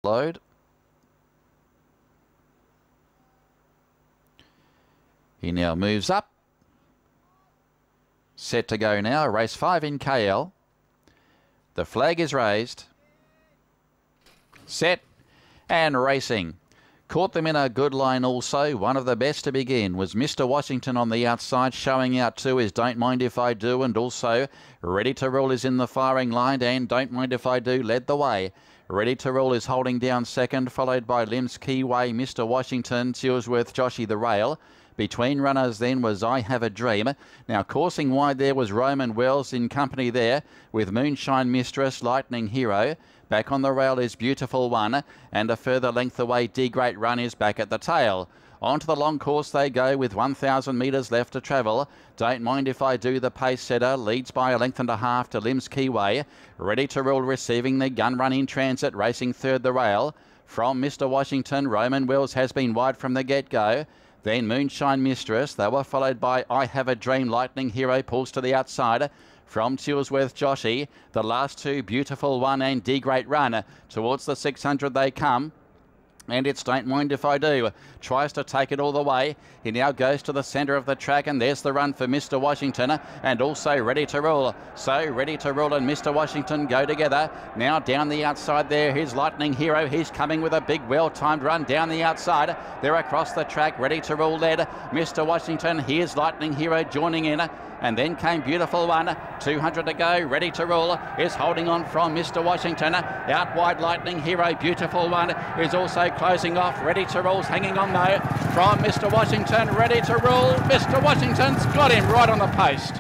Load. He now moves up. Set to go now. Race 5 in KL. The flag is raised. Set and racing. Caught them in a good line also. One of the best to begin was Mr. Washington on the outside. Showing out too is Don't Mind If I Do, and also Ready to Rule is in the firing line, and Don't Mind If I Do led the way. Ready to Rule is holding down second, followed by Limbs Keyway, Mr. Washington, Tilsworth, Joshy the Rail. Between runners then was I Have a Dream. Now coursing wide there was Roman Wells in company there with Moonshine Mistress, Lightning Hero. Back on the rail is Beautiful One, and a further length away D Great Run is back at the tail. On to the long course they go with 1,000 metres left to travel. Don't Mind If I Do, the pace setter, leads by a length and a half to Limbs Keyway. Ready to Rule receiving the gun run in transit, racing third the rail. From Mr. Washington, Roman Wells has been wide from the get-go. Then Moonshine Mistress. They were followed by I Have a Dream. Lightning Hero pulls to the outside. From Tilsworth, Joshy. The last two, Beautiful One and D Great Run. Towards the 600 they come. And it's Don't Mind If I Do. Tries to take it all the way. He now goes to the centre of the track, and there's the run for Mr. Washington, and also Ready to Rule. So Ready to Rule and Mr. Washington go together. Now down the outside there, here's Lightning Hero. He's coming with a big, well-timed run down the outside. They're across the track. Ready to Rule led Mr. Washington. Here's Lightning Hero joining in. And then came Beautiful One. 200 to go. Ready to Rule is holding on from Mr. Washington. Out wide Lightning Hero. Beautiful One is also closing off. Ready to Rule's hanging on though from Mr. Washington. Ready to Rule. Mr. Washington's got him right on the post.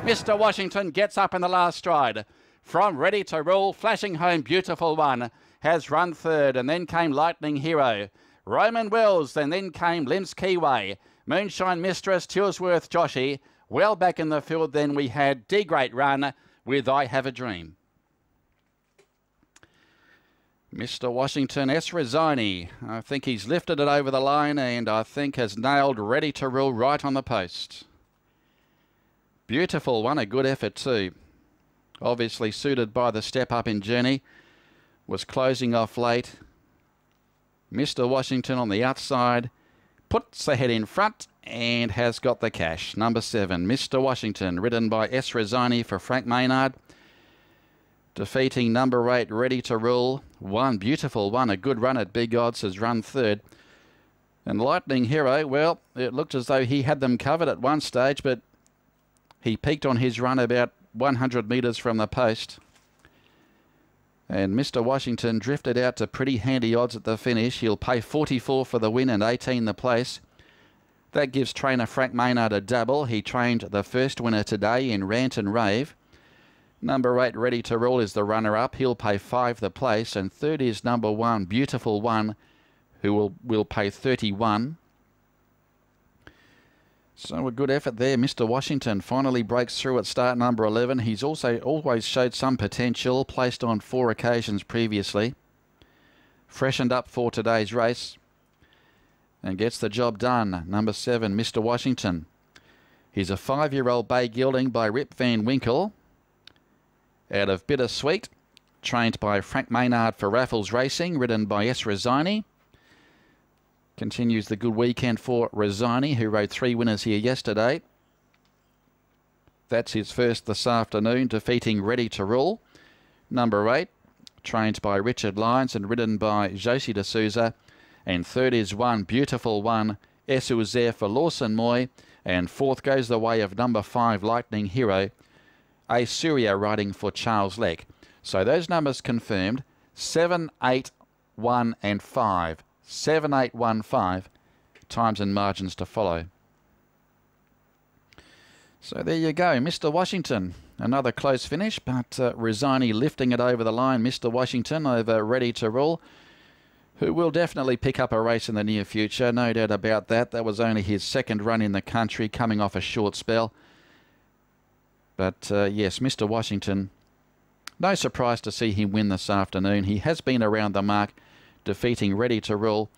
Mr. Washington gets up in the last stride. From Ready to Rule, flashing home Beautiful One has run third, and then came Lightning Hero. Roman Wells, and then came Limbs Keyway. Moonshine Mistress, Tilsworth, Joshy. Well back in the field then we had D Great Run with I Have a Dream. Mr. Washington, S. Rizzani. I think he's lifted it over the line, and I think has nailed Ready to Rule right on the post. Beautiful One, a good effort too. Obviously suited by the step up in journey. Was closing off late. Mr. Washington on the outside. Puts the head in front and has got the cash. Number 7, Mr. Washington, ridden by S. Rizzani for Frank Maynard. Defeating number 8, Ready to Rule. One Beautiful One, a good run at big odds, has run third. And Lightning Hero, well, it looked as though he had them covered at one stage, but he peaked on his run about 100 metres from the post. And Mr. Washington drifted out to pretty handy odds at the finish. He'll pay 44 for the win and 18 the place. That gives trainer Frank Maynard a double. He trained the first winner today in Rant and Rave. Number 8, Ready to Rule, is the runner-up. He'll pay 5 the place. And third is number 1, Beautiful One, who will pay 31. So a good effort there. Mr. Washington finally breaks through at start number 11. He's also always showed some potential, placed on 4 occasions previously. Freshened up for today's race and gets the job done. Number 7, Mr. Washington. He's a 5-year-old bay gelding by Rip Van Winkle out of Bittersweet, trained by Frank Maynard for Raffles Racing, ridden by S. Rizzani. Continues the good weekend for Rizzani, who rode 3 winners here yesterday. That's his first this afternoon, defeating Ready to Rule. Number 8, trained by Richard Lyons and ridden by Josie de Souza. And third is One Beautiful One, S. who was there for Lawson Moy. And fourth goes the way of number 5, Lightning Hero, A. Surya riding for Charles Leck. So those numbers confirmed, 7, 8, 1 and 5. 7, 8, 1, 5. Times and margins to follow. So there you go, Mr. Washington. Another close finish, but Rizzani lifting it over the line. Mr. Washington over Ready to Rule, who will definitely pick up a race in the near future, no doubt about that. That was only his second run in the country, coming off a short spell. But yes, Mr. Washington, no surprise to see him win this afternoon. He has been around the mark, defeating Ready to Rule.